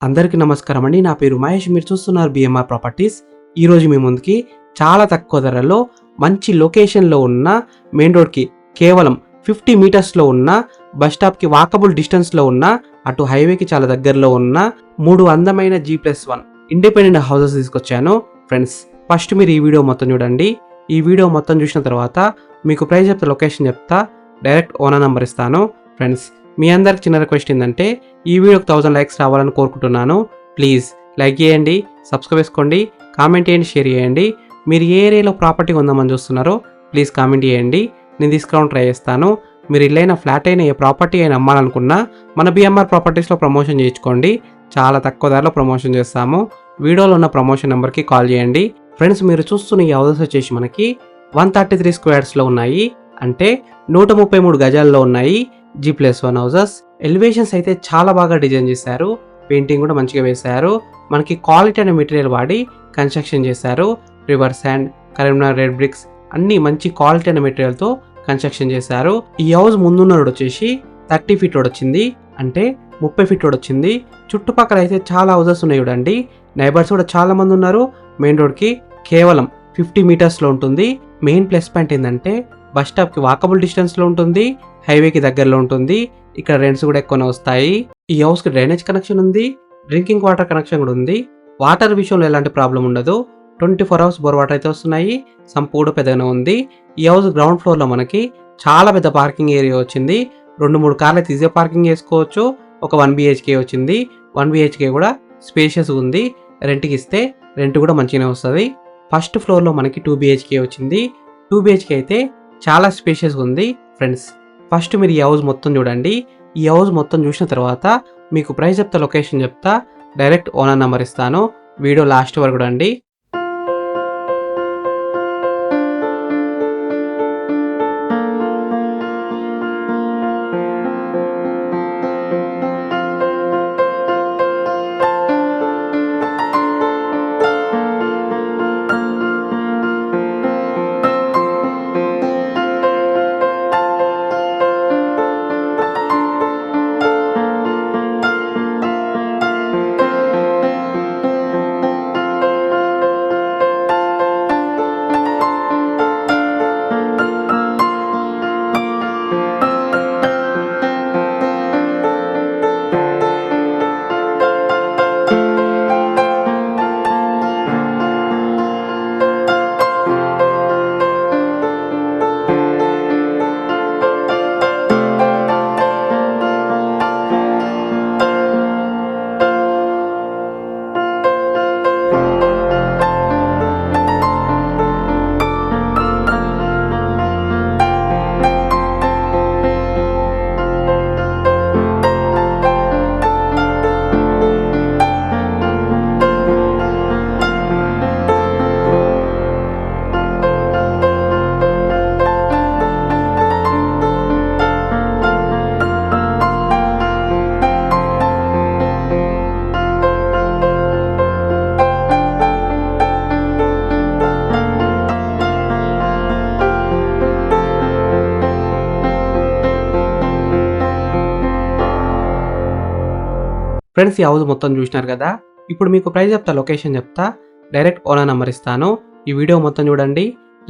అందరికీ నమస్కారం అండి. నా పేరు మహేష్. మీరు చూస్తున్నారు బిఎంఆర్ ప్రాపర్టీస్. ఈరోజు మీ ముందుకి చాలా తక్కువ ధరలో మంచి లొకేషన్లో ఉన్న మెయిన్ రోడ్కి కేవలం 50 మీటర్స్లో ఉన్న బస్ స్టాప్కి వాకబుల్ డిస్టెన్స్లో ఉన్న అటు హైవేకి చాలా దగ్గరలో ఉన్న 3 అందమైన G+1 ఇండిపెండెంట్ హౌసెస్ తీసుకొచ్చాను. ఫ్రెండ్స్, ఫస్ట్ మీరు ఈ వీడియో మొత్తం చూడండి. ఈ వీడియో మొత్తం చూసిన తర్వాత మీకు ప్రైస్ చెప్తా, లొకేషన్ చెప్తా, డైరెక్ట్ ఓనర్ నెంబర్ ఇస్తాను. ఫ్రెండ్స్, మీ అందరికి చిన్న రిక్వెస్ట్ ఏంటంటే ఈ వీడియోకి 1000 లైక్స్ రావాలని కోరుకుంటున్నాను. ప్లీజ్ లైక్ చేయండి, సబ్స్క్రైబ్ చేసుకోండి, కామెంట్ చేయండి, షేర్ చేయండి. మీరు ఏ ఏరియాలో ప్రాపర్టీ కొందామని చూస్తున్నారో ప్లీజ్ కామెంట్ చేయండి. నేను తీసుకురావడం ట్రై చేస్తాను. మీరు ఇల్లైనా ఫ్లాట్ అయినా ఏ ప్రాపర్టీ అయినా అమ్మాలనుకున్నా మన బిఎంఆర్ ప్రాపర్టీస్లో ప్రమోషన్ చేయించుకోండి. చాలా తక్కువ ధరలో ప్రమోషన్ చేస్తాము. వీడియోలో ఉన్న ప్రమోషన్ నెంబర్కి కాల్ చేయండి. ఫ్రెండ్స్, మీరు చూస్తున్న ఈ హౌసెస్ వచ్చేసి మనకి 133 స్క్వేర్స్లో ఉన్నాయి, అంటే 133 గజాల్లో ఉన్నాయి. G+1 houses. ఎలివేషన్స్ అయితే చాలా బాగా డిజైన్ చేశారు, పెయింటింగ్ కూడా మంచిగా వేశారు. మనకి క్వాలిటీ అనే మెటీరియల్ వాడి కన్స్ట్రక్షన్ చేశారు. River sand, Karimnagar red bricks అన్ని మంచి క్వాలిటీ అనే మెటీరియల్తో కన్స్ట్రక్షన్ చేశారు. ఈ హౌస్ ముందున్న రోడ్ వచ్చేసి 30 ఫీట్ రోడ్ వచ్చింది, అంటే 30 ఫీట్ రోడ్ వచ్చింది. చుట్టుపక్కల అయితే చాలా హౌసెస్ ఉన్నాయి చూడండి. నైబర్స్ కూడా చాలా మంది ఉన్నారు. మెయిన్ రోడ్కి కేవలం 50 మీటర్స్లో ఉంటుంది. మెయిన్ ప్లస్ పాయింట్ ఏంటంటే బస్ స్టాప్కి వాకబుల్ డిస్టెన్స్లో ఉంటుంది, హైవేకి దగ్గరలో ఉంటుంది. ఇక్కడ రెంట్స్ కూడా ఎక్కువనే వస్తాయి. ఈ హౌస్కి డ్రైనేజ్ కనెక్షన్ ఉంది, డ్రింకింగ్ వాటర్ కనెక్షన్ కూడా ఉంది. వాటర్ విషయంలో ఎలాంటి ప్రాబ్లం ఉండదు. 24 అవర్స్ బోర్ వాటర్ అయితే వస్తున్నాయి. సంపు కూడా పెద్దగానే ఉంది. ఈ హౌస్ గ్రౌండ్ ఫ్లోర్లో మనకి చాలా పెద్ద పార్కింగ్ ఏరియా వచ్చింది. 2-3 కార్లు అయితే ఈజీగా పార్కింగ్ చేసుకోవచ్చు. ఒక 1 BHK వచ్చింది. 1 BHK కూడా స్పేషియస్ ఉంది. రెంట్కి ఇస్తే రెంట్ కూడా మంచిగానే వస్తుంది. ఫస్ట్ ఫ్లోర్లో మనకి 2 BHK వచ్చింది. 2 BHK అయితే చాలా స్పేషియస్ ఉంది. ఫ్రెండ్స్, ఫస్ట్ మీరు ఈ హౌస్ మొత్తం చూడండి. ఈ హౌస్ మొత్తం చూసిన తర్వాత మీకు ప్రైస్ చెప్తా, లొకేషన్ చెప్తా, డైరెక్ట్ ఓనర్ నెంబర్ ఇస్తాను. వీడియో లాస్ట్ వరకు చూడండి. ఫ్రెండ్స్, ఈ హౌస్ మొత్తం చూసినారు కదా. ఇప్పుడు మీకు ప్రైస్ చెప్తా, లొకేషన్ చెప్తా, డైరెక్ట్ ఓనర్ నెంబర్ ఇస్తాను. ఈ వీడియో మొత్తం చూడండి,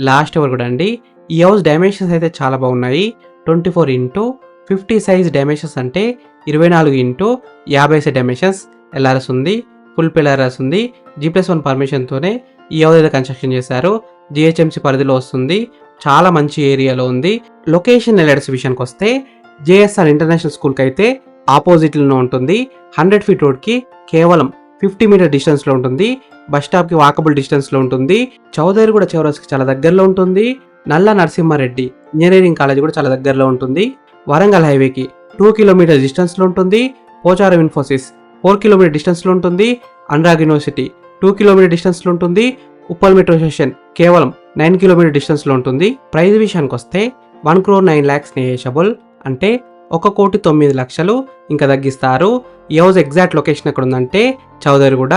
లాస్ట్ వరకు చూడండి. ఈ హౌస్ డైమెన్షన్స్ అయితే చాలా బాగున్నాయి. 24x50 సైజ్ డైమెన్షన్స్, అంటే 24x50 డైమెన్షన్స్. LRS ఉంది, ఫుల్ పిల్లర్స్ ఉంది. G+1 పర్మిషన్తోనే ఈ హౌస్ అయితే కన్స్ట్రక్షన్ చేశారు. GHMC పరిధిలో వస్తుంది. చాలా మంచి ఏరియాలో ఉంది. లొకేషన్ ఎల్ఆర్ఎస్ విషయానికి వస్తే JSR ఇంటర్నేషనల్ స్కూల్కి అయితే ఆపోజిట్లో ఉంటుంది. 100 ఫీట్ రోడ్కి కేవలం 50 మీటర్ డిస్టెన్స్లో ఉంటుంది. బస్ స్టాప్కి వాకబుల్ డిస్టెన్స్లో ఉంటుంది. చౌదరిగూడ చౌరస్కి చాలా దగ్గరలో ఉంటుంది. నల్ల నరసింహారెడ్డి ఇంజనీరింగ్ కాలేజ్ కూడా చాలా దగ్గరలో ఉంటుంది. వరంగల్ హైవేకి 2 కిలోమీటర్ డిస్టెన్స్లో ఉంటుంది. పోచారం ఇన్ఫోసిస్ 4 కిలోమీటర్ డిస్టెన్స్లో ఉంటుంది. అనురాగ్ యూనివర్సిటీ 2 కిలోమీటర్ డిస్టెన్స్లో ఉంటుంది. ఉప్పల్ మెట్రో స్టేషన్ కేవలం 9 కిలోమీటర్ డిస్టెన్స్లో ఉంటుంది. ప్రైస్ విషయానికి వస్తే 1,09,00,000 నెగోషియబుల్, అంటే 1,09,00,000 ఇంకా తగ్గిస్తారు. ఈ హౌస్ ఎగ్జాక్ట్ లొకేషన్ ఎక్కడ ఉందంటే చౌదరిగూడ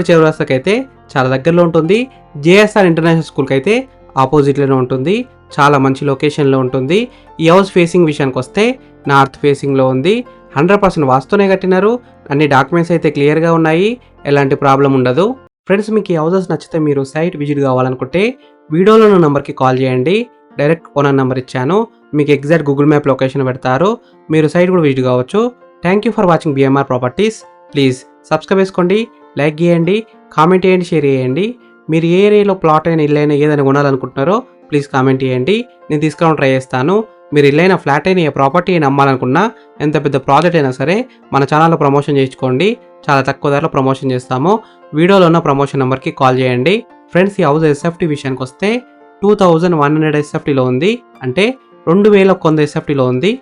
చౌరస్తాకి అయితే చాలా దగ్గరలో ఉంటుంది. JSR ఇంటర్నేషనల్ స్కూల్కి అయితే ఆపోజిట్లోనే ఉంటుంది. చాలా మంచి లొకేషన్లో ఉంటుంది. ఈ హౌస్ ఫేసింగ్ విషయానికి వస్తే నార్త్ ఫేసింగ్లో ఉంది. 100% వాస్తూనే కట్టినారు. అన్ని డాక్యుమెంట్స్ అయితే క్లియర్గా ఉన్నాయి, ఎలాంటి ప్రాబ్లం ఉండదు. ఫ్రెండ్స్, మీకు ఈ హౌసెస్ నచ్చితే మీరు సైట్ విజిట్ కావాలనుకుంటే వీడియోలో ఉన్న నెంబర్కి కాల్ చేయండి. డైరెక్ట్ ఓనర్ నెంబర్ ఇచ్చాను, మీకు ఎగ్జాక్ట్ గూగుల్ మ్యాప్ లొకేషన్ పెడతారు, మీరు సైట్ కూడా విజిట్ కావచ్చు. Thank you for watching BMR properties. Please subscribe చేసుకోండి, లైక్ చేయండి, కామెంట్ చేయండి, షేర్ చేయండి. మీరు ఏ ఏరియాలో ప్లాట్ అయినా ఇల్లు అయినా ఏదైనా కొనాలనుకుంటున్నారో ప్లీజ్ కామెంట్ చేయండి, నేను తీసుకురావడం ట్రై చేస్తాను. మీరు ఇల్లైనా ఫ్లాట్ అయినా ఏ ప్రాపర్టీ అయినా అమ్మాలనుకున్నా, ఎంత పెద్ద ప్రాజెక్ట్ అయినా సరే మన ఛానల్లో ప్రమోషన్ చేయించుకోండి, చాలా తక్కువ ధరలో ప్రమోషన్ చేస్తాము. వీడియోలో ఉన్న ప్రమోషన్ నెంబర్కి కాల్ చేయండి. ఫ్రెండ్స్, ఈ హౌస్ ఎస్ఎఫ్టీ విషయానికి వస్తే 2100 ఎస్ఎఫ్టీలో ఉంది, అంటే 2100 ఎస్ఎఫ్టీలో ఉంది.